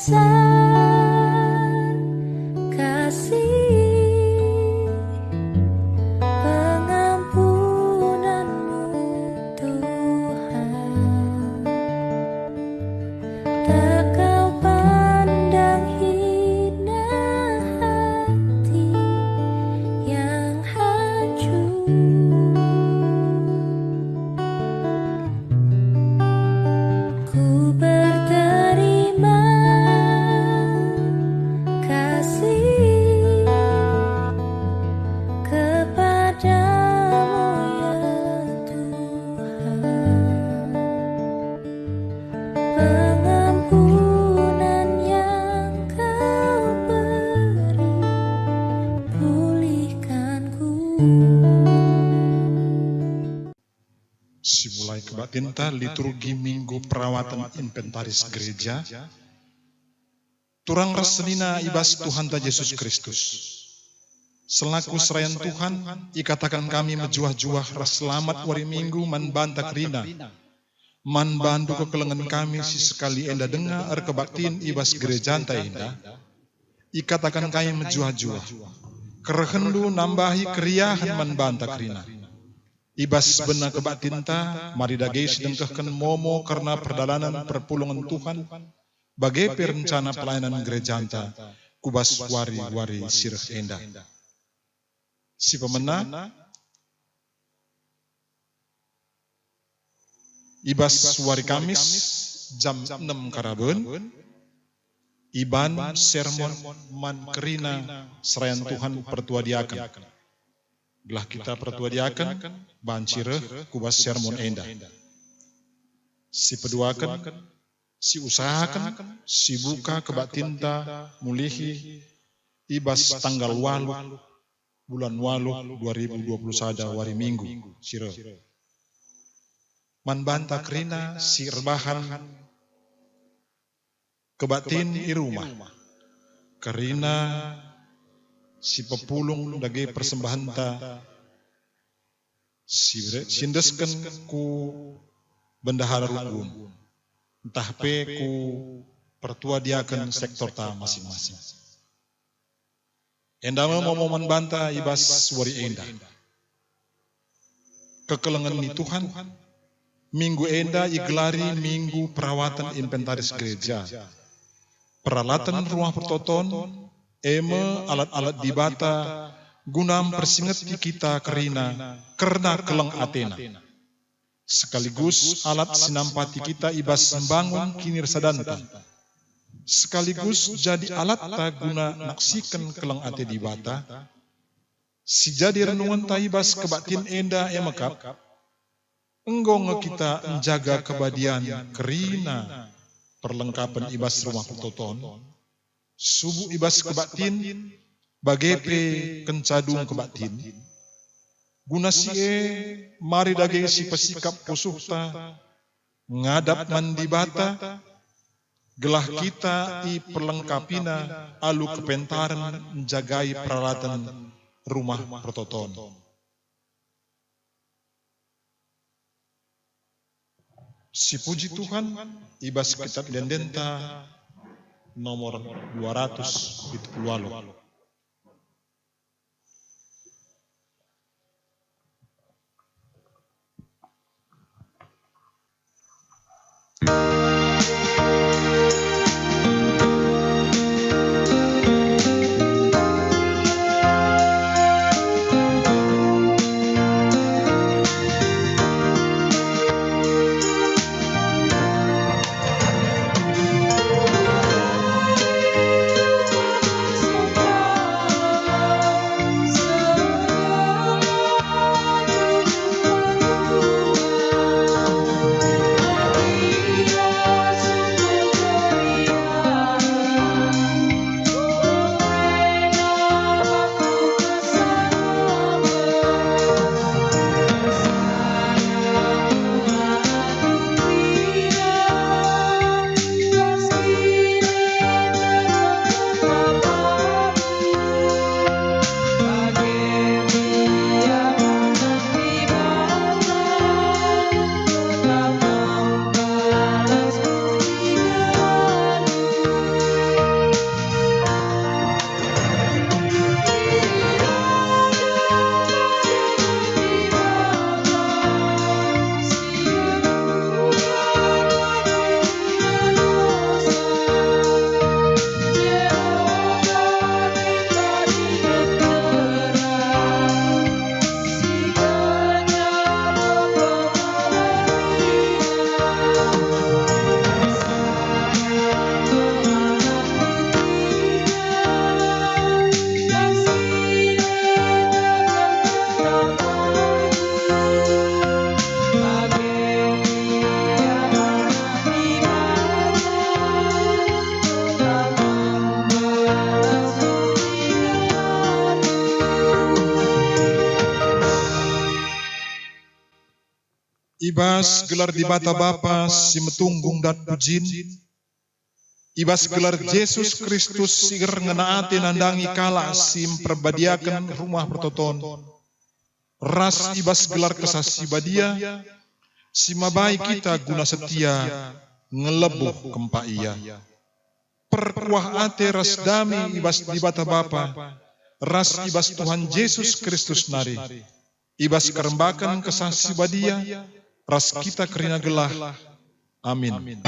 besar kasih pengampunanmu Tuhan, tak kau pandang hina hati yang hancur. Ku berterima kasih kepadamu ya Tuhan, pengampunan yang kau beri pulihkanku. Simulai kebatinta liturgi Minggu Perawatan Inventaris Gereja. Turang resenina ibas Tuhan ta Yesus Kristus. Selaku serayan Tuhan, ikatakan kami menjuah-juah selamat wari Minggu man bantak rina. Man bandu kekelengan kami si sekali enda dengar kebaktin ibas gereja ta enda. Ikatakan kami menjuah-juah. Kerehendu nambahi keriahan man bantak rina. Ibas bena kebatinta, mari dagei sedengkahkan momo karena perdalanan perpulungan Tuhan, bagai perencana pelayanan gereja anta, kubas wari-wari sirah enda. Si pemena, ibas wari Kamis, jam 6 karaben, iban sermon man kerina serayan Tuhan pertua diakan. Belah kita pertua diakan, bancireh kubas sermon enda. Si peduakan, si usahakan, si buka kebatinta, mulihi, ibas tanggal walu, bulan walu 2021 wari Minggu, sire. Man banta kerina si rebahan, kebatin i rumah, kerina si pepulung dage persembahan ta si sindesken ku bendahara rukun entah pe ku pertua diaken sektor ta masing-masing. Endama momoman banta ibas wari enda. Kekelengan ni Tuhan, Minggu enda igelari Minggu Perawatan Inventaris Gereja. Peralatan rumah pertoton, eme alat-alat dibata guna persingeti kita kerina karena keleng Athena. Sekaligus alat sinampati kita ibas membangun kinir sadanta. Sekaligus jadi alat ta guna naksikan keleng Athena dibata. Si jadi renungan ta ibas kebatin enda emekap. Enggong kita menjaga kebadian kerina perlengkapan ibas rumah pertoton. Subuh ibas kebatin, bagepe kencadung kebatin. Guna sie, mari dage si pesikap pusuhta, ngadap mandibata, gelah kita i perlengkapina, alu kepentaran menjagai peralatan rumah pertoton. Si puji Tuhan, ibas kitab dendenta, nomor 200 itu walu. Ibas gelar di bata Bapa si metunggung dan pujin. Ibas gelar Yesus Kristus siger ngenaati nandangi kala si memperbadiakan rumah pertoton. Ras ibas gelar kesasi badia, si mabai kita guna setia, ngelebuh kempa ia. Perkuah ate ras dami ibas di bata Bapa, ras ibas Tuhan Yesus Kristus nari. Ibas kerembakan kesasi badia, ras kita kerina gelah. Amin.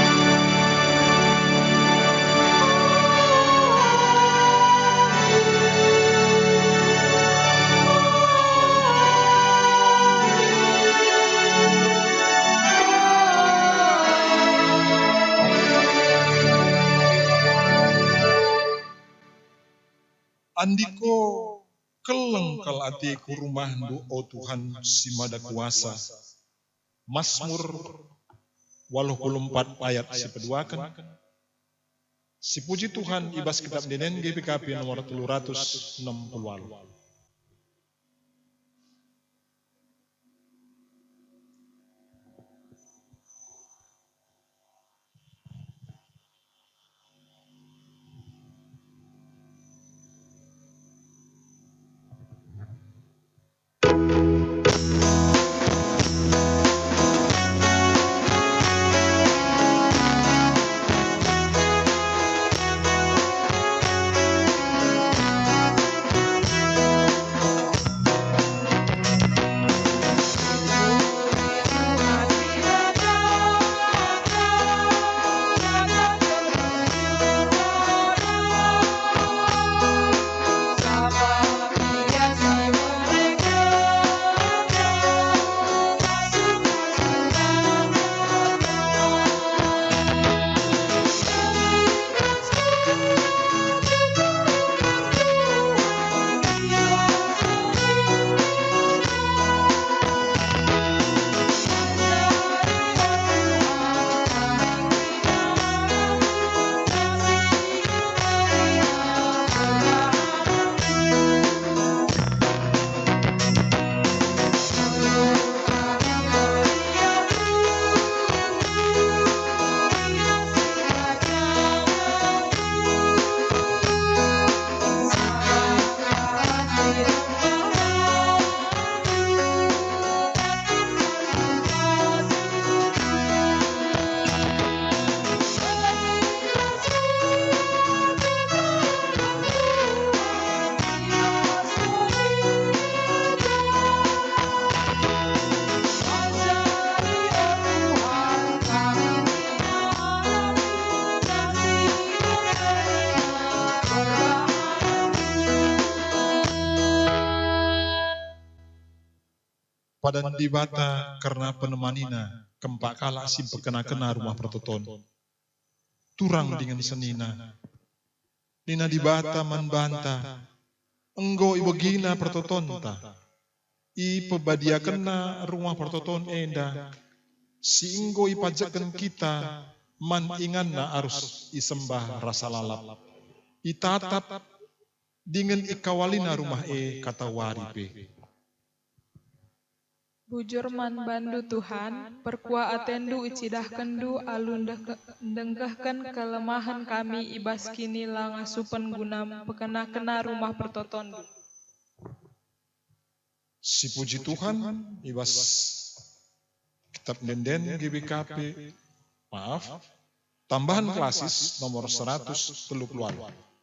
Andiko kelengkal atiku rumahmu, oh Tuhan si mada kuasa. Mazmur 84 ayat si peduakan. Si puji Tuhan ibas kitab denen GPKP nomor 360. Padan di bata karena penemanina, kempak kala si pekena-kena rumah pertoton. Turang dengan senina. Nina di bata man banta, enggo ibegina pertotonta. I pebadia kena rumah pertoton enda. Si enggo ipajakan kita, man inganna arus isembah rasa lalap. Itatap dengan ikawalina rumah kata waripe. Bujur man bandu Tuhan, perkua atendu icidah kendu alun dengkahkan kelemahan kami ibas kini langasupen guna pekena-kena rumah pertotondu. Si puji Tuhan ibas kitab denden GBKP, tambahan klasis nomor 130.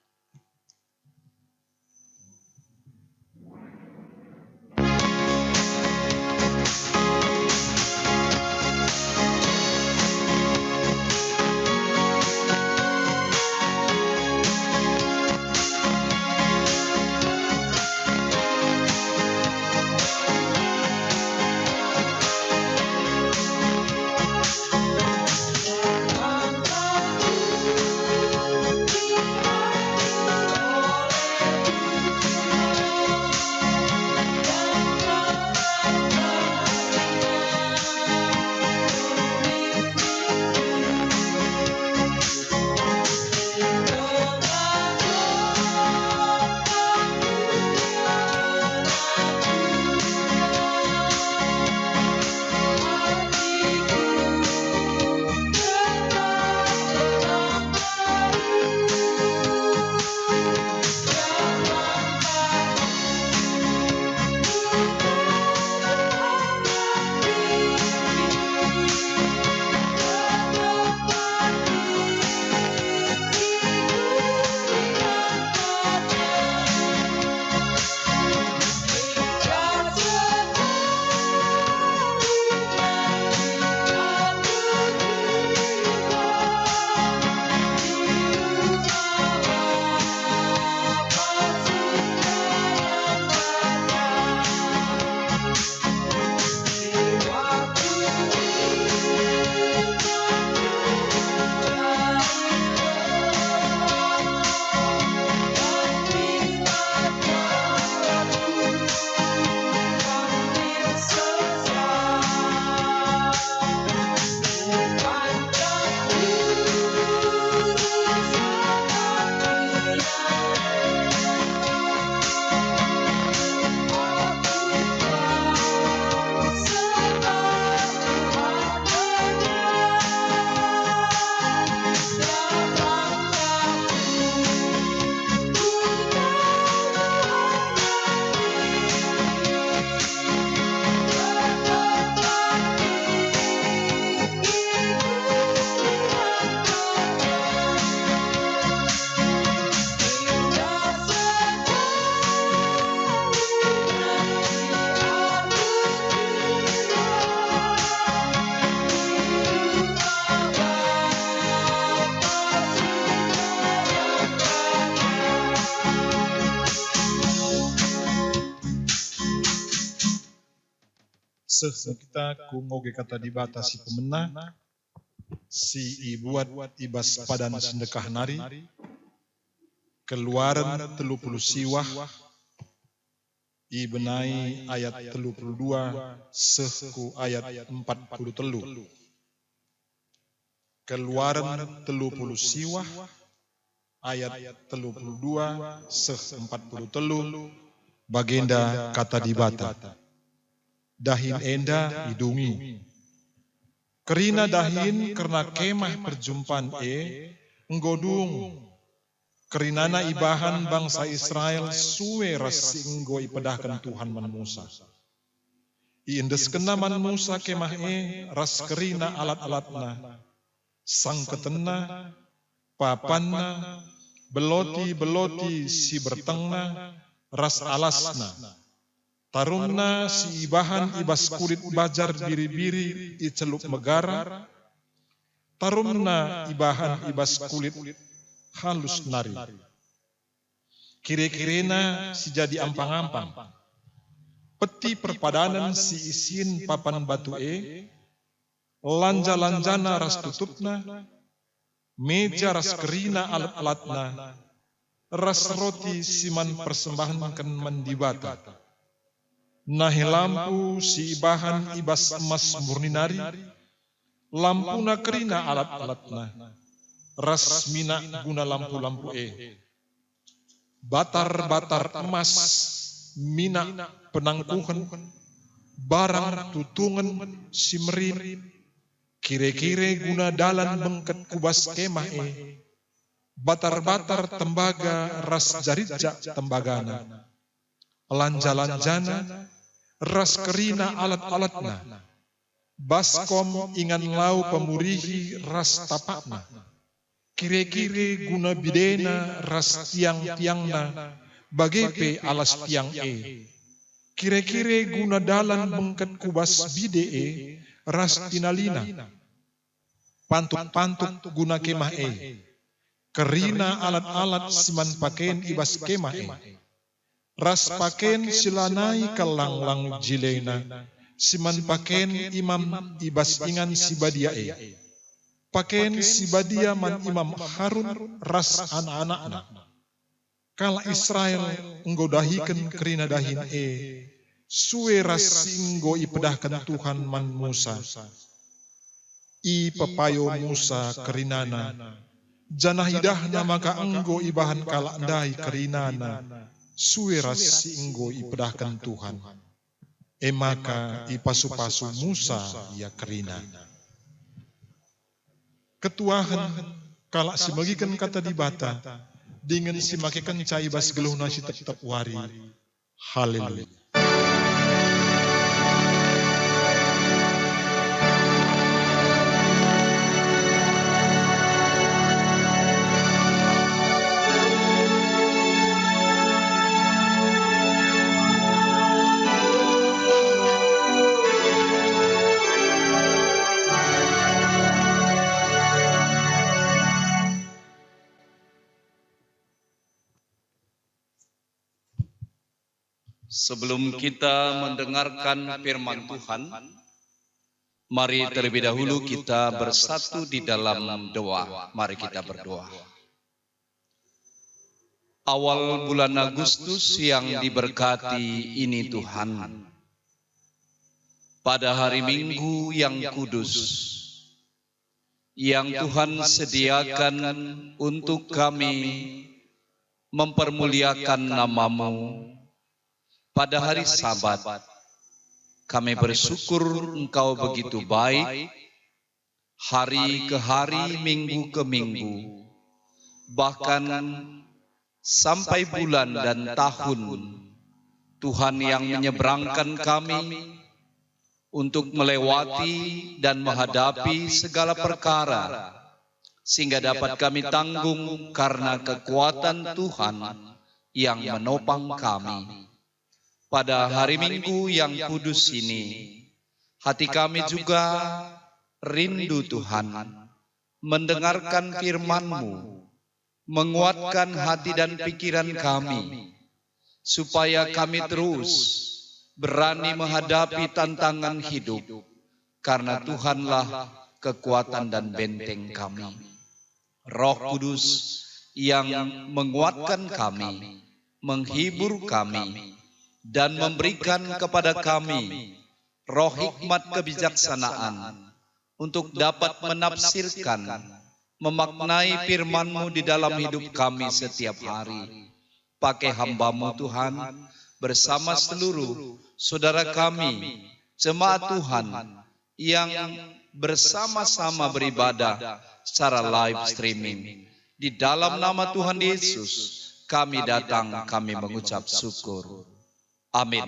kita kungoge kata dibata si pemenah, si ibuat ibas padan sedekah nari, Keluaran 30 siwah, ibenai ayat 32, sehku ayat 43. Keluaran 30 siwah, ayat 32, seh 43, bagenda kata dibata. Dahin enda idungi. Kerina dahin karena kemah perjumpaan nggodung. Kerinana ibahan bangsa Israel suwe ras inggo ipedahkan Tuhan man Musa. Iindes kena man Musa kemah ras kerina alat-alatna. Sang ketena, papanna, beloti-beloti si bertengna, ras alasna. Tarumna si ibahan ibas kulit bajar biri-biri icelup megara. Tarumna ibahan ibas kulit halus nari. Kire-kirena si jadi ampang-ampang. Peti perpadanan si isin papan batu lanja-lanjana ras tutupna, meja ras kerina alat-alatna, ras roti siman persembahan kan mendibata. Nahi lampu si ibahan ibas emas murni nari, lampuna kerina alat-alatna, ras mina guna lampu-lampu batar-batar emas, mina penangkuhan, barang tutungan simrin, kire-kire guna dalan bengket kubas kemah batar-batar tembaga ras jaritja tembagana, lanja-lanjana ras kerina alat-alatna, baskom ingan lau pemurihi ras tapakna, kire-kire guna bidena ras tiang-tiangna, bagepe alas tiang kire-kire guna dalan bengket kubas bide ras tinalina, pantuk-pantuk guna kemah kerina alat-alat siman paken ibas kemah ras paken silanai kalang-lang jilena, siman paken imam ibas ingan sibadia paken sibadia man imam Harun ras anak-anakna. Kala Israel nggodahiken kerina dahin suwe ras singgo ipedahkan Tuhan man Musa. I pepayo Musa kerinana, janah idahna maka enggo ibahan kala ndai kerinana, suwe ras singgo ipedahkan Tuhan. Maka ipasu-pasu Musa ya kerinana. Ketuahan kala sibagikan kata dibata, dengan simakekan cai bas geluh nasi tetap wari. Haleluya. Sebelum kita mendengarkan firman Tuhan, mari terlebih dahulu kita bersatu di dalam doa. Mari kita berdoa. Awal bulan Agustus yang diberkati ini Tuhan, pada hari Minggu yang kudus, yang Tuhan sediakan untuk kami mempermuliakan nama-Mu. Pada hari Sabat, kami bersyukur Engkau begitu baik, hari ke hari, minggu ke minggu, bahkan sampai bulan dan tahun, Tuhan yang menyeberangkan kami untuk melewati dan menghadapi segala perkara, sehingga dapat kami tanggung karena kekuatan Tuhan yang menopang kami. Pada hari Minggu yang kudus ini, hati kami juga rindu Tuhan, mendengarkan firman-Mu, menguatkan hati dan pikiran kami, supaya kami terus berani menghadapi tantangan hidup, karena Tuhanlah kekuatan dan benteng kami. Roh Kudus yang menguatkan kami, menghibur kami, dan memberikan kepada kami roh hikmat kebijaksanaan untuk dapat menafsirkan, memaknai firman-Mu di dalam hidup kami setiap hari. Pakai hamba-Mu Tuhan, bersama seluruh saudara kami, jemaat Tuhan, yang bersama-sama beribadah secara live streaming. Di dalam nama Tuhan Yesus, kami datang, kami mengucap syukur. Amin.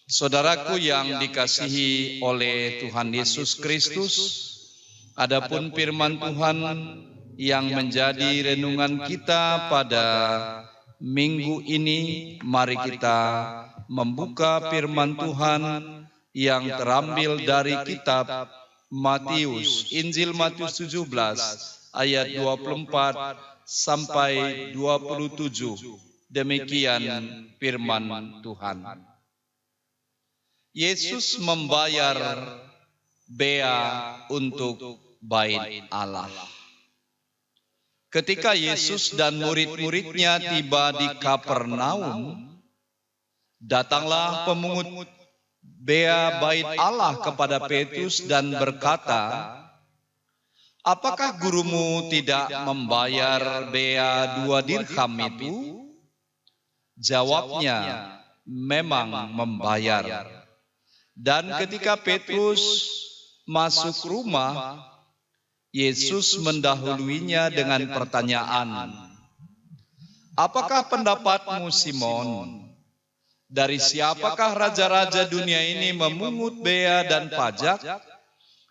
Saudaraku yang dikasihi oleh Tuhan Yesus Kristus, adapun firman Tuhan yang menjadi renungan kita pada minggu ini, mari kita membuka firman Tuhan yang terambil dari kitab Matius, Injil Matius 17 ayat 24 sampai 27. Demikian firman Tuhan. Yesus membayar bea untuk bait Allah. Ketika Yesus dan murid-muridnya tiba di Kapernaum, datanglah pemungut bea bait Allah kepada Petrus dan berkata, "Apakah gurumu tidak membayar bea 2 dirham itu?" Jawabnya, "Memang membayar." Dan ketika Petrus masuk rumah, Yesus mendahuluinya dengan pertanyaan, "Apakah pendapatmu, Simon? Dari siapakah raja-raja dunia ini memungut bea dan pajak?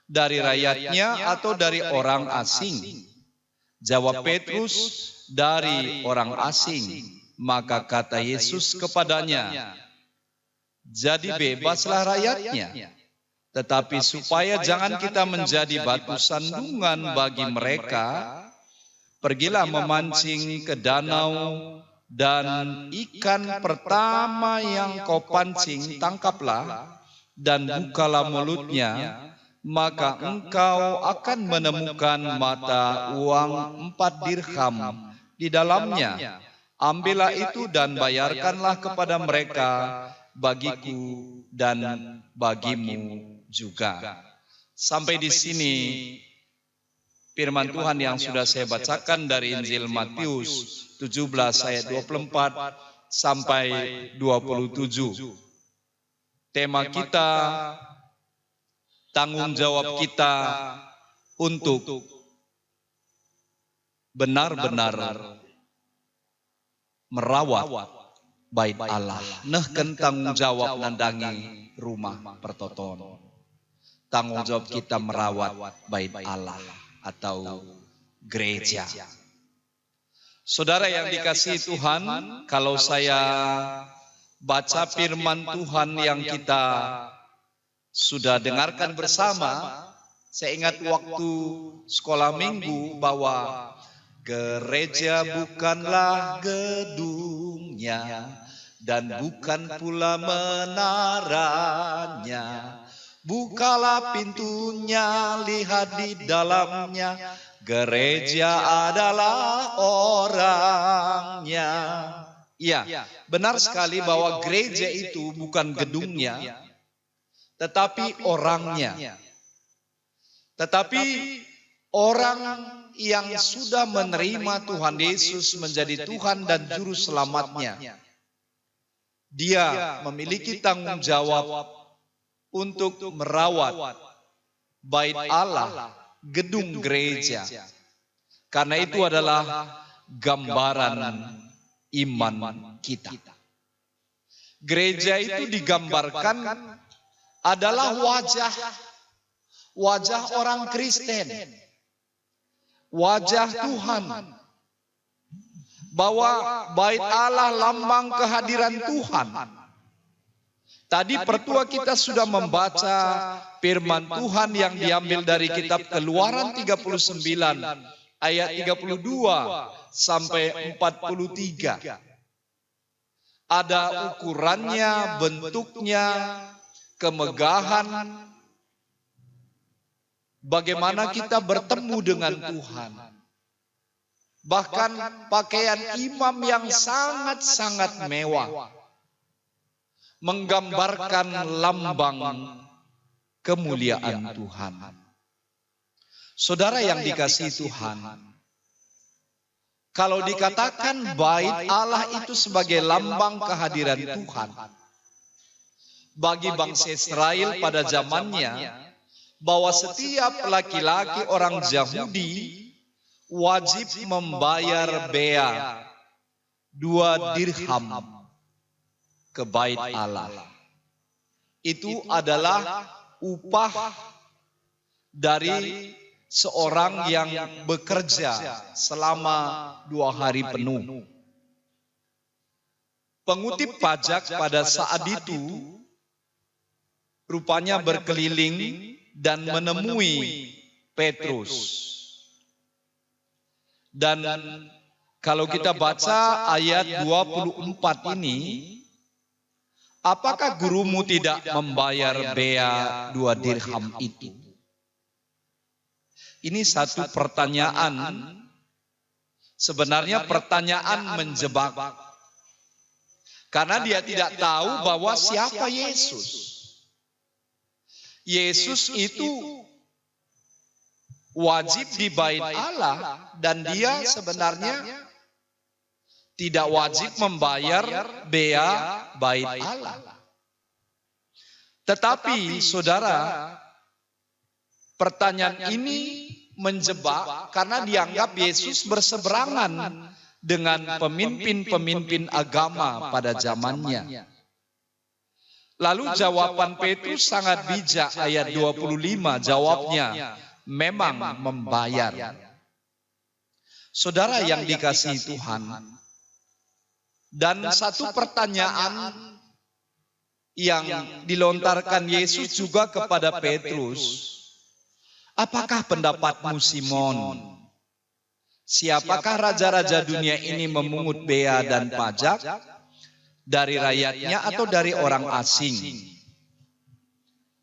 Dari rakyatnya atau dari orang asing?" Jawab Petrus, "Dari orang asing." Maka kata Yesus kepadanya, "Jadi bebaslah rakyatnya. Tetapi supaya jangan kita menjadi batu sandungan bagi mereka, pergilah memancing ke danau, dan ikan pertama yang kau pancing tangkaplah, dan bukalah mulutnya, maka engkau akan menemukan mata uang 4 dirham di dalamnya. Ambillah itu dan bayarkanlah kepada mereka, bagiku dan bagimu juga." Sampai di sini firman Tuhan yang sudah saya bacakan dari Injil Matius 17 ayat 24 sampai 27. Tema kita, tanggung jawab kita untuk benar-benar merawat bait Allah. Nehken tanggung jawab nandangi rumah pertoton. Tanggung jawab kita merawat bait Allah atau gereja. Saudara yang dikasihi Tuhan, kalau saya baca firman Tuhan yang kita sudah dengarkan bersama, saya ingat waktu sekolah minggu bahwa gereja bukanlah gedungnya dan bukan pula menaranya. Bukalah pintunya, lihat di dalamnya. Gereja adalah orangnya. Ya, benar sekali bahwa gereja itu bukan gedungnya, tetapi orangnya. Tetapi orang yang sudah menerima Tuhan Yesus menjadi Tuhan dan Juru Selamatnya, dia memiliki tanggung jawab untuk merawat bait Allah, gedung gereja. Karena itu adalah gambaran iman kita. Gereja itu digambarkan adalah wajah orang Kristen, wajah Tuhan, bahwa bait Allah lambang kehadiran Tuhan. Tadi pertua kita sudah membaca firman Tuhan yang diambil dari kitab Keluaran 39 ayat 32 sampai 43. ada ukurannya, bentuknya, kemegahan, bagaimana kita bertemu dengan Tuhan. Bahkan pakaian imam yang sangat-sangat mewah menggambarkan lambang kemuliaan Tuhan. Saudara yang dikasihi Tuhan, kalau dikatakan bait Allah itu sebagai lambang kehadiran Tuhan, bagi bangsa Israel pada zamannya, bahwa setiap laki-laki orang Yahudi wajib membayar bea 2 dirham ke bait Allah. Itu adalah upah dari seorang yang bekerja selama 2 hari penuh. Pengutip pajak pada saat itu rupanya berkeliling dan menemui Petrus. Dan kalau kita baca ayat 24 ini, apakah gurumu tidak membayar bea 2 dirham itu? Ini satu pertanyaan, sebenarnya pertanyaan menjebak. Karena dia tidak tahu bahwa siapa Yesus. Yesus itu wajib di bait Allah dan dia sebenarnya tidak wajib membayar bea bait Allah. Tetapi saudara, pertanyaan ini menjebak karena dianggap Yesus berseberangan dengan pemimpin-pemimpin agama pada zamannya. Lalu jawaban Petrus sangat bijak, ayat 25 jawabnya, memang membayar. Saudara yang dikasihi Tuhan, dan satu pertanyaan yang dilontarkan Yesus juga kepada Petrus, apakah pendapatmu Simon? Siapakah raja-raja dunia ini memungut bea dan pajak? Dari rakyatnya atau dari orang asing?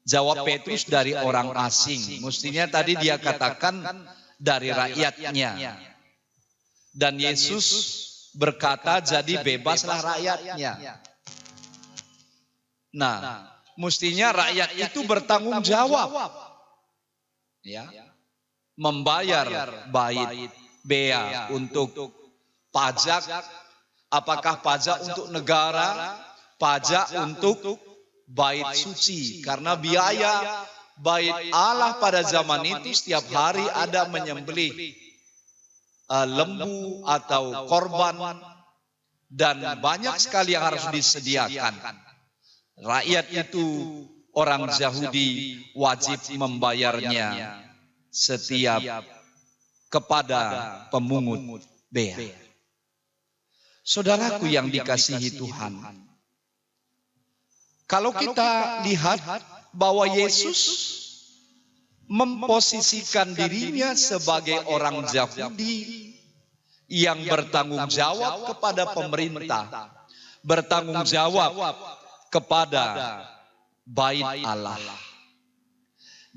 Jawab Petrus, dari orang asing. Mestinya tadi dia katakan dari rakyatnya. Dan Yesus berkata, jadi bebaslah rakyatnya. Nah, mestinya rakyat itu bertanggung jawab, ya, membayar bea untuk pajak. Apakah pajak untuk negara, pajak untuk bait suci? Karena biaya bait Allah pada zaman itu setiap hari ada menyembelih lembu atau korban, dan banyak sekali yang harus disediakan. Rakyat itu, orang Yahudi wajib membayarnya setiap kepada pemungut bea. Saudaraku yang dikasihi Tuhan, kalau kita lihat bahwa Yesus memposisikan dirinya sebagai orang Yahudi yang bertanggung jawab kepada pemerintah, bertanggung jawab kepada bait Allah.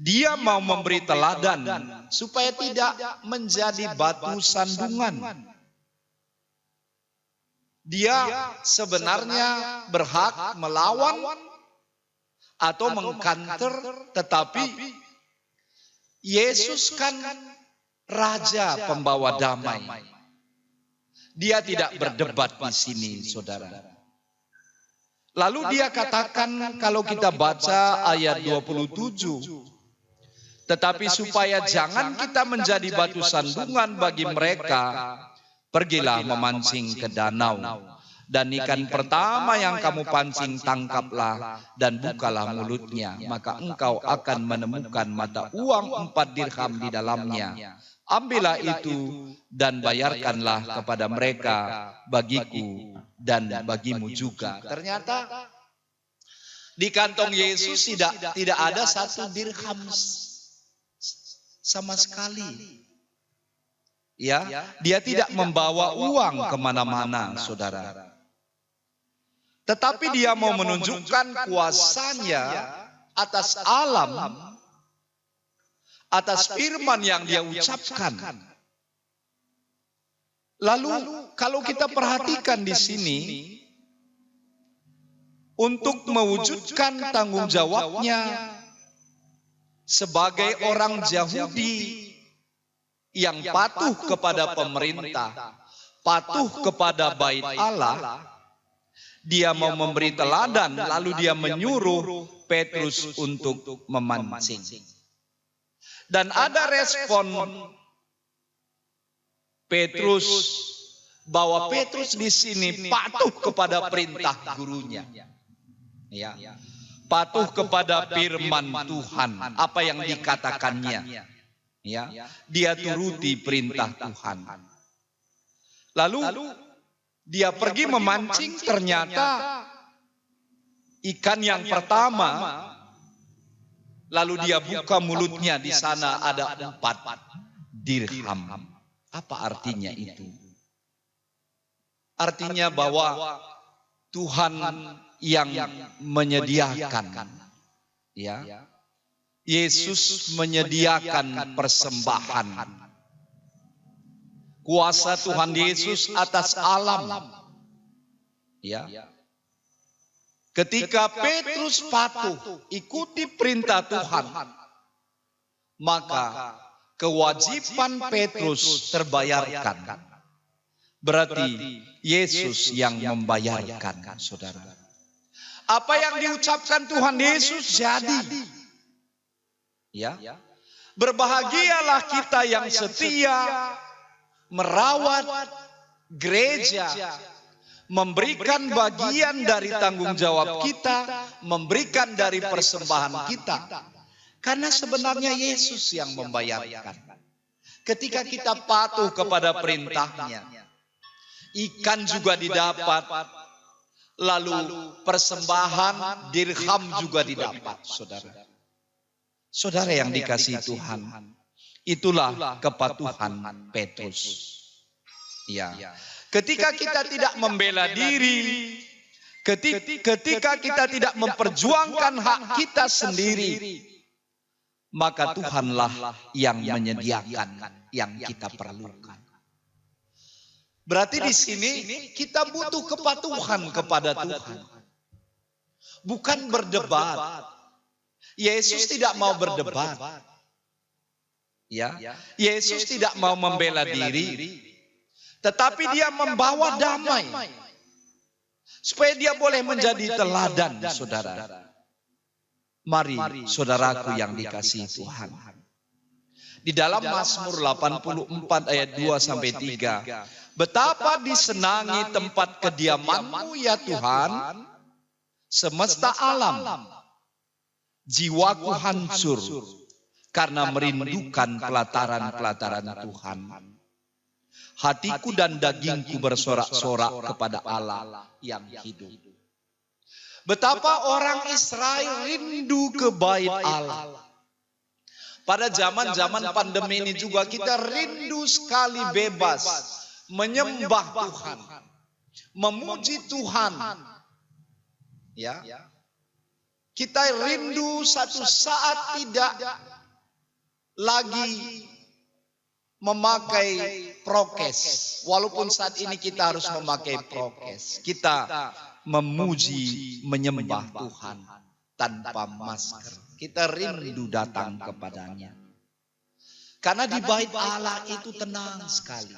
Dia mau memberi teladan supaya tidak menjadi batu sandungan. Dia sebenarnya berhak melawan atau mengkanter, tetapi Yesus kan raja pembawa damai. Dia tidak berdebat di sini, saudara. Lalu dia katakan, kalau kita baca ayat 27, tetapi supaya jangan kita menjadi batu sandungan bagi mereka, pergilah memancing ke danau, dan ikan pertama yang kamu pancing tangkaplah dan bukalah mulutnya, maka engkau akan menemukan mata uang 4 dirham di dalamnya. Ambillah itu dan bayarkanlah kepada mereka, bagiku dan bagimu juga. Ternyata di kantong Yesus tidak ada 1 dirham sama sekali. Ya, dia tidak membawa uang kemana-mana, saudara. Tetapi dia mau menunjukkan kuasanya atas alam, atas firman yang dia ucapkan. Lalu kalau kita perhatikan di sini, untuk mewujudkan tanggung jawabnya sebagai orang Yahudi yang patuh kepada pemerintah, patuh kepada bait Allah, dia mau memberi teladan, lalu dia menyuruh Petrus untuk memancing. Dan ada respon Petrus, bahwa Petrus di sini patuh kepada perintah gurunya. Ya. Patuh kepada firman Tuhan, apa yang dikatakannya. Ya. Dia turuti perintah Tuhan. Lalu dia pergi memancing, ternyata ikan yang pertama, lalu dia buka mulutnya, di sana ada 4 dirham. Apa artinya itu? Artinya bahwa Tuhan yang menyediakan, ya. Yesus menyediakan persembahan. Kuasa Tuhan Yesus atas alam. Ya. Ketika Petrus patuh ikuti perintah Tuhan, maka kewajiban Petrus terbayarkan. Berarti Yesus yang membayarkan, saudara. Apa yang diucapkan Tuhan Yesus jadi. Ya. Berbahagialah kita yang setia merawat gereja, memberikan bagian dari tanggung jawab kita, memberikan dari persembahan kita. Karena sebenarnya Yesus yang membayarkan. Ketika kita patuh kepada perintahnya, ikan juga didapat, lalu persembahan dirham juga didapat, saudara. Saudara yang dikasihi Tuhan, itulah kepatuhan Petrus. Ya. Ketika kita tidak membela diri, ketika kita tidak memperjuangkan hak kita sendiri, maka Tuhanlah yang menyediakan yang kita perlukan. Berarti di sini kita butuh kepatuhan kepada Tuhan. Bukan berdebat. Yesus tidak mau berdebat. Ya, Yesus tidak mau membela diri, tetapi dia membawa damai supaya dia boleh menjadi teladan, saudara. Mari, saudaraku yang dikasihi Tuhan. Di dalam Mazmur 84 ayat 2 sampai 3, betapa disenangi tempat kediaman-Mu ya Tuhan, semesta alam. Jiwaku hancur karena merindukan pelataran-pelataran Tuhan. Hatiku dan dagingku bersorak-sorak kepada Allah yang hidup. Betapa orang Israel rindu ke bait Allah. Pada zaman-zaman pandemi ini juga kita rindu sekali bebas menyembah Tuhan, memuji Tuhan. Ya. Kita rindu satu saat tidak lagi memakai prokes. Walaupun saat ini kita harus memakai prokes. Kita memuji, menyembah Tuhan tanpa masker. Kita rindu datang kepadanya. Karena di bait Allah itu tenang sekali.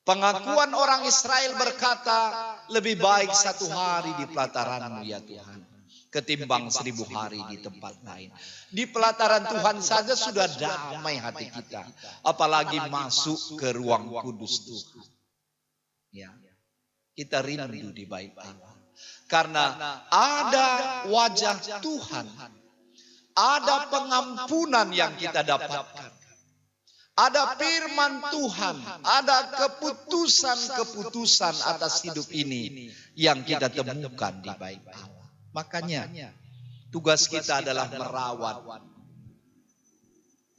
Pengakuan orang Israel berkata, lebih baik 1 hari di pelataran-Mu ya Tuhan, ketimbang 1000 hari di tempat lain. Di pelataran Tuhan saja sudah damai hati kita, apalagi masuk ke ruang kudus Tuhan. Ya. Kita rindu di bait Allah. Karena ada wajah Tuhan, ada pengampunan yang kita dapatkan. Ada firman Tuhan, ada keputusan-keputusan atas hidup ini yang kita temukan di bait Allah. Makanya tugas kita adalah merawat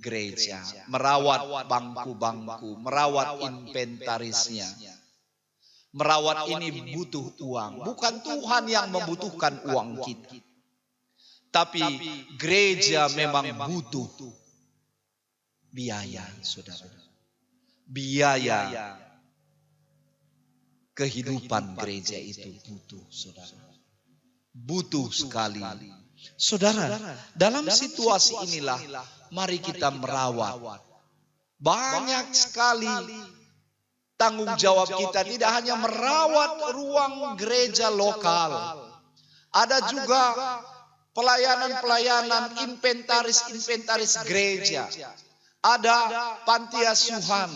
gereja, merawat bangku-bangku, merawat inventarisnya. Merawat ini butuh uang. Bukan Tuhan yang membutuhkan uang kita. Tapi gereja memang butuh biaya, saudara. Biaya kehidupan gereja itu butuh, saudara. Butuh sekali. Saudara, dalam situasi inilah mari kita merawat. Banyak sekali tanggung jawab kita, tidak hanya merawat ruang gereja lokal. Ada juga pelayanan-pelayanan, inventaris gereja. Ada panti asuhan,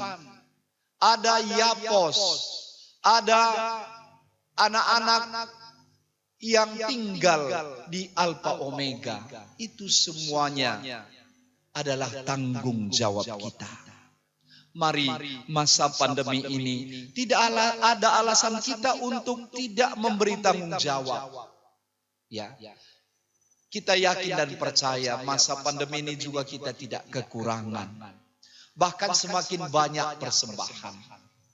ada yapos, ada anak-anak yang tinggal di Alpha Omega. Itu semuanya adalah tanggung jawab kita. Mari masa pandemi ini tidak ada alasan kita untuk tidak memberi tanggung jawab. Ya. Kita yakin dan percaya masa pandemi ini juga kita tidak kekurangan. Bahkan semakin banyak persembahan.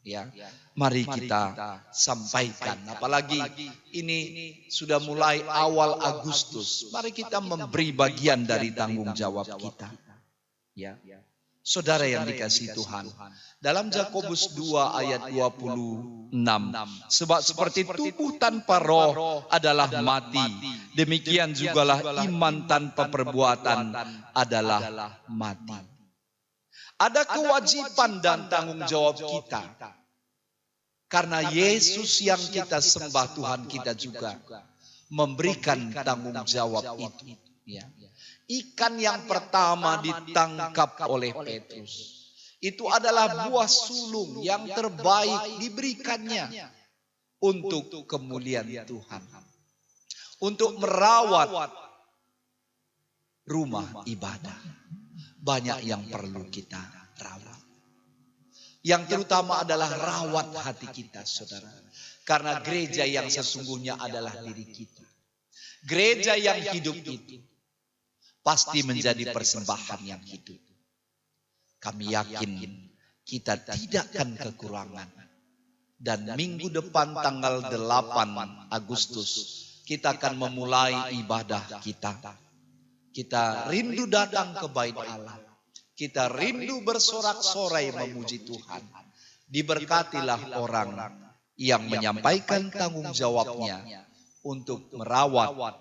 Ya, mari kita sampaikan. Apalagi ini sudah mulai awal Agustus. Mari kita memberi bagian dari tanggung jawab kita. Ya. Saudara yang dikasihi Tuhan, dalam Yakobus 2 ayat 26, sebab seperti tubuh tanpa roh adalah mati, demikian jugalah iman tanpa perbuatan adalah mati. Ada kewajiban dan tanggung jawab kita. Karena Yesus yang kita sembah, Tuhan kita juga memberikan tanggung jawab itu. Ya. Ikan yang pertama ditangkap oleh Petrus itu adalah buah sulung yang terbaik diberikannya untuk kemuliaan Tuhan, untuk merawat rumah ibadah. Banyak yang perlu kita rawat. Yang terutama adalah rawat hati kita, saudara. Karena gereja yang sesungguhnya adalah diri kita. Gereja yang hidup itu pasti menjadi persembahan yang hidup. Kami yakin kita tidak akan kekurangan. Dan minggu depan tanggal 8 Agustus kita akan memulai ibadah kita. Kita rindu datang ke bait Allah. Kita rindu bersorak-sorai memuji Tuhan. Diberkatilah orang yang menyampaikan tanggung jawabnya untuk merawat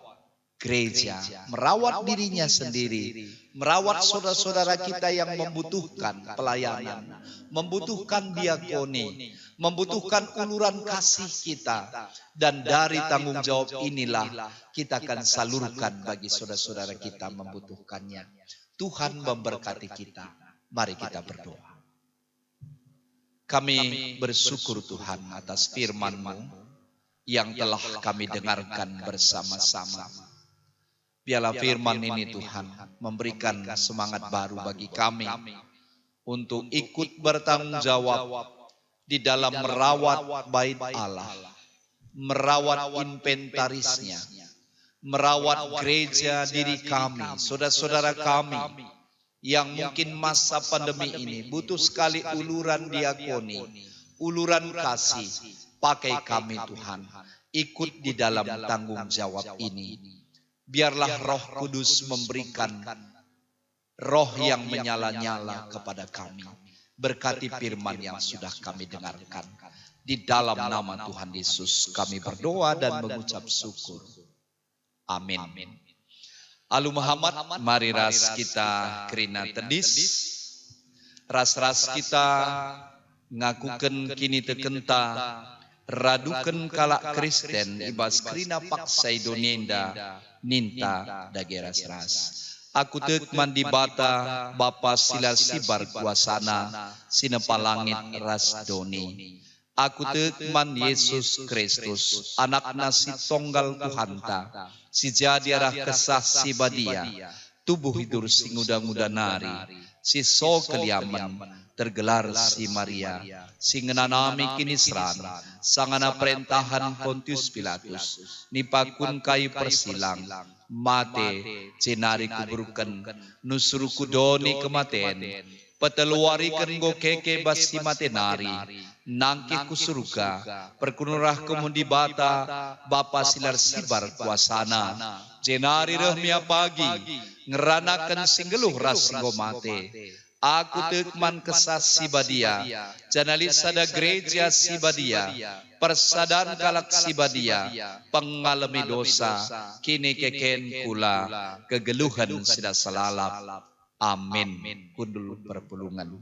gereja, merawat dirinya sendiri, merawat saudara-saudara kita yang membutuhkan pelayanan, membutuhkan diakoni, membutuhkan uluran kasih kita. Dan dari tanggung jawab inilah kita akan salurkan bagi saudara-saudara kita membutuhkannya. Tuhan memberkati kita. Mari kita berdoa. Kami bersyukur Tuhan atas firman-Mu yang telah kami dengarkan bersama-sama. Biarlah firman ini Tuhan memberikan semangat baru bagi kami untuk ikut bertanggung jawab di dalam merawat bait Allah, merawat inventarisnya, merawat gereja diri kami, saudara-saudara kami yang mungkin masa pandemi ini butuh sekali uluran diakoni, uluran kasih. Pakai kami Tuhan, ikut di dalam tanggung jawab ini. Biarlah Roh Kudus memberikan roh yang menyala-nyala kepada kami. Berkati firman yang sudah kami dengarkan. Di dalam nama Tuhan Yesus kami berdoa dan mengucap syukur. Amin. Alu Muhammad, mari ras kita kerina tedis. Ras-ras kita ngakuken kini tekenta. Raduken kalak Kristen ibas kerina paksa Indonesia ninta dageras ras. Aku tek mandi bata Bapa sila sibar kuasana sinepalangit ras doni. Aku tek man Yesus Kristus anak nasi tonggal Tuhanta si jadiarah kesah si badia tubuh hidur si nguda-nguda nari si so keliaman tergelar si Maria si ngenanami kinisran sangana perintahan Pontius Pilatus nipakun kai persilang mate cenari kuburukan nusuru kudoni kematen peteluarikan go keke basi matenari nangke ku surga, perkunurah kemundi bata, Bapa silar sibar kuasana, jenari rehmia pagi, ngeranakan singgeluh rasinggo mate, aku tekman kesas sibadia, janali sada gereja sibadia, persadaan kalak sibadia, pengalami dosa, kini keken kula, kegeluhan sida salalap, amin, kundul perpulungan.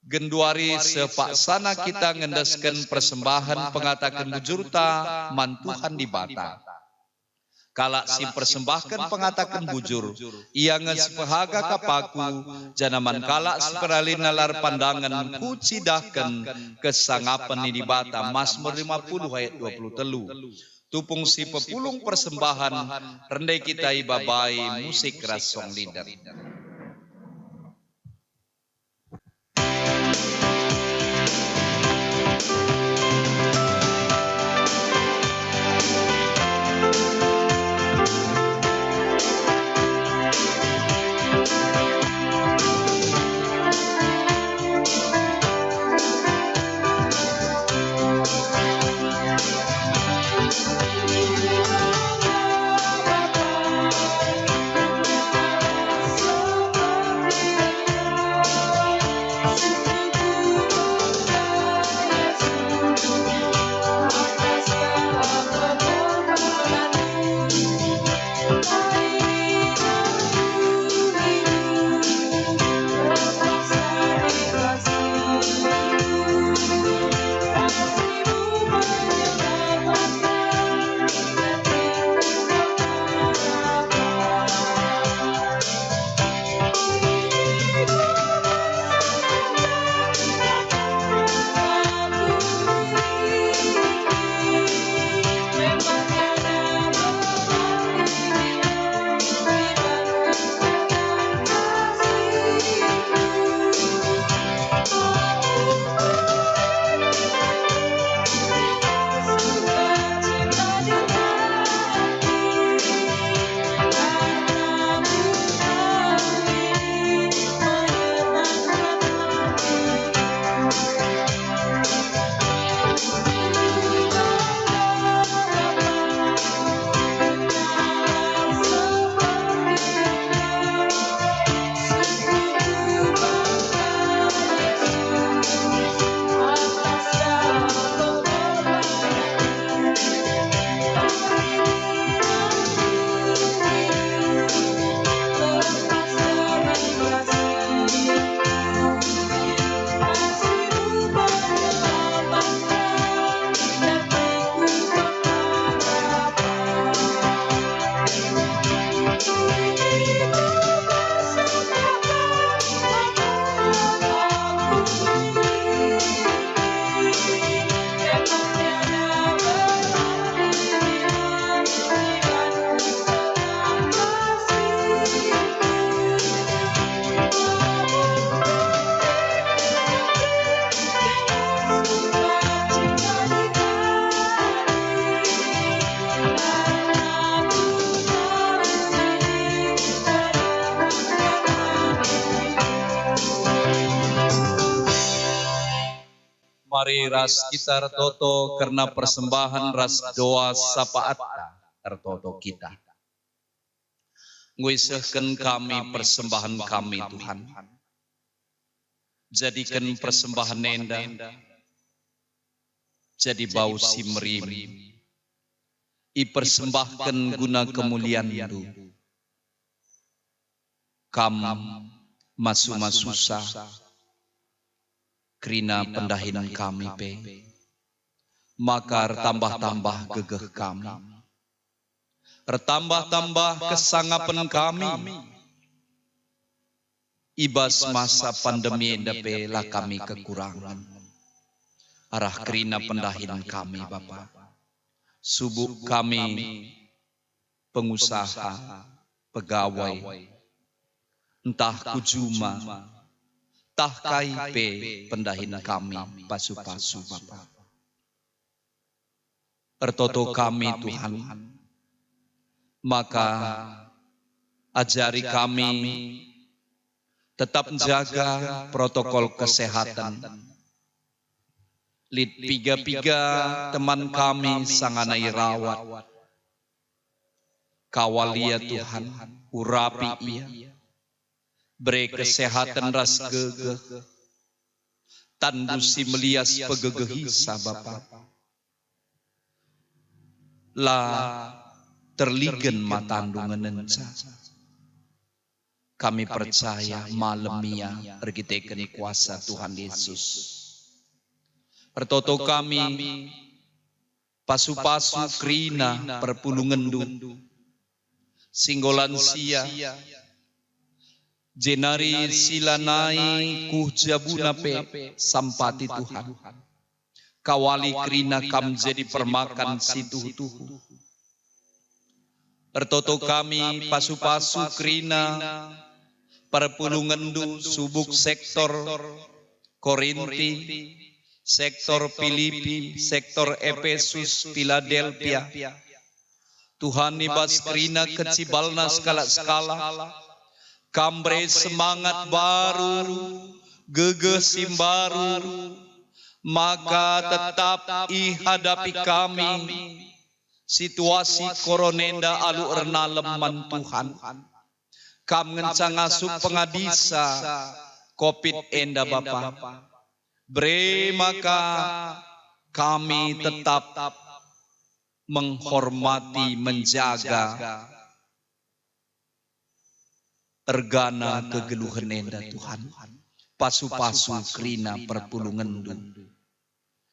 Genduari sepaksana kita ngendaskan persembahan pengatakan bujurta mantuhan di bata. Kala si persembahkan pengatakan bujur, ia ngespehaga kapaku, janaman kala si peralin nalar pandangan kucidahkan kesangapan di bata, Mazmur 50 ayat 23. Tupung si pepulung persembahan, rendai kita ibabai musik rasong lider. Mari ras kita retoto karena persembahan ras doa sapaat retoto kita. Nguisehkan kami persembahan kami Tuhan. Jadikan persembahan nenda jadi bau simrim. I persembahkan guna kemuliaan itu. Kam masu-masusah. Krina pendahinan kami pe, maka tambah-tambah gegeh kami, tambah-tambah kesangapan kami, ibas masa pandemi endape lah kami kekurangan, arah krina pendahinan kami Bapa, subuh kami pengusaha, pegawai, entah kujuma, tah kaipe pendahin kami pasu-pasu Bapa. Ertoto kami Tuhan, maka ajari kami tetap menjaga protokol kesehatan, Lid piga-piga teman kami sanganai rawat. Kawalia Tuhan, urapi ia. Beri kesehatan ras gegeh. Tandu si melias pegegehi Bapa. La terligen matandu ngenenca. Kami percaya malemia pergiteken kuasa Tuhan Yesus. Pertoto kami pasu-pasu krina perpulungendu. Singgolan sia jenari silanai kuh pe sampati Tuhan. Kawali krina kam jadi permakan situ-tuhu. Pertoto kami pasu-pasu krina perpulungendu subuk sektor Korinti, sektor Filipi, sektor Efesus, Philadelphia. Tuhan nibas krina kecibalna skala-skala. Kambre semangat baru, gegeh simbaru. Maka tetap ihadapi kami situasi koronenda alu erna leman Tuhan. Kam ngencang asup pengadisa COVID enda Bapa. Bre maka kami tetap menghormati, menjaga ergana kegeluhan enda Tuhan. Pasu-pasu krina perpulungendu.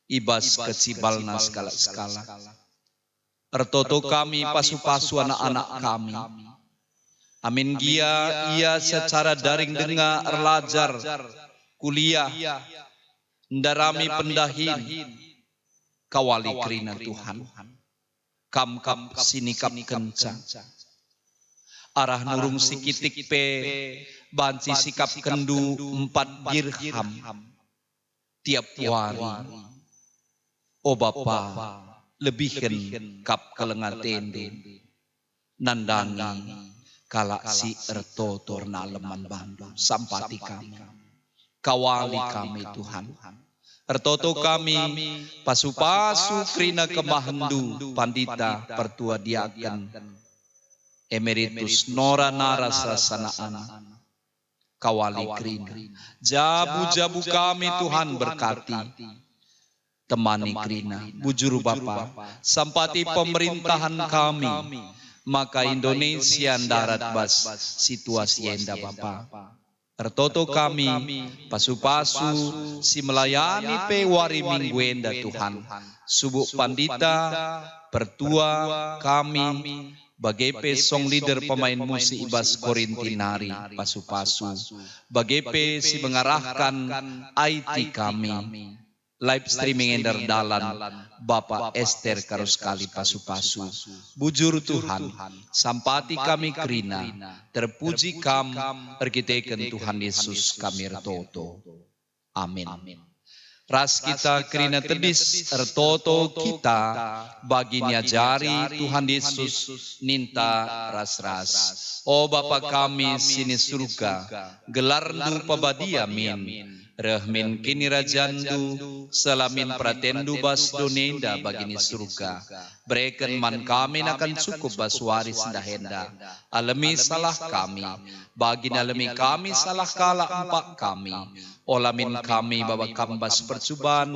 Ibas kecibalna skala-skala. Ertoto kami pasu-pasu anak-anak kami. Amin gia ia secara daring dengar erlajar kuliah. Ndarami pendahin. Kawali krina Tuhan. Kam-kam sinikap kencang. Arah nurung sikitik pe. Banci sikap kendu 4 dirham. Tiap hari. O Bapa, lebihkan kap kelengat tende. Nandangi kalak si erto torna leman bandu. Sampati kami. Kawali kami Tuhan. Ertoto kami pasu-pasu krina kemahendu pandita pertua diaken. Emeritus Nora Narasa Sanaan. Kawali krina. Jabu-jabu kami Tuhan berkati. Temani krina. Bujuru Bapa. Sampati pemerintahan kami. Maka Indonesia darat bas situasi enda Bapa. Ertoto kami. Pasu-pasu. Si melayani pe wari minggu enda Tuhan. Subuk pandita. Pertua kami. Bagepe song leader pemain musik Ibas Korintinari pasu-pasu. Bagepe si mengarahkan IT kami. Live streaming ender dalan Bapak Esther karus kali pasu-pasu. Bujur Tuhan. Sampati kami krina. Terpuji kam pergiteken Tuhan Yesus kami ertoto. Amin. Ras kita krina tedis ertoto kita bagi niajari Tuhan Yesus ninta ras-ras. O Bapa kami sini surga, gelarndu pabadia min. Rahmin kini rajandu, selamin pratendu bas donenda bagini surga. Breken man kami akan cukup bas waris dahenda. Alami salah kami, bagin alami kami salah kala empak kami. Olamin kami bawa kambas percuban,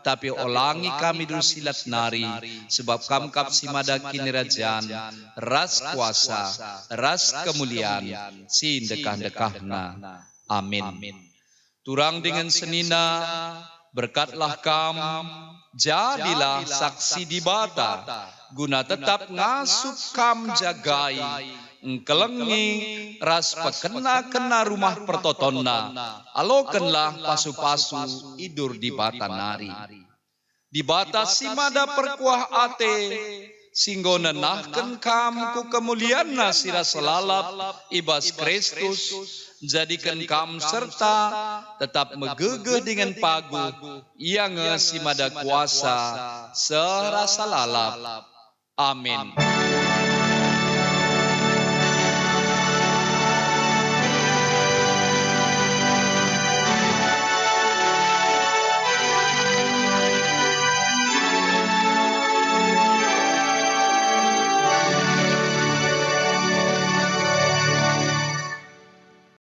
tapi olangi kami dulu silat nari, sebab kamkap simada kini rajan, ras kuasa, ras kemuliaan, sin dekah-dekahna. Amin. Turang dengan senina, berkatlah kam, jadilah saksi di bata, guna tetap ngasup kam jagai, engkelengi ras pekena-kena rumah pertotonna, alokenlah pasu-pasu idur di bata nari. Di bata simada perkuah ate, singgo nenahken kam ku kemuliaan nasira selalap ibas Kristus, jadikan kam serta tetap megege dengan pagu yang simada kuasa serasa lalap. Amin.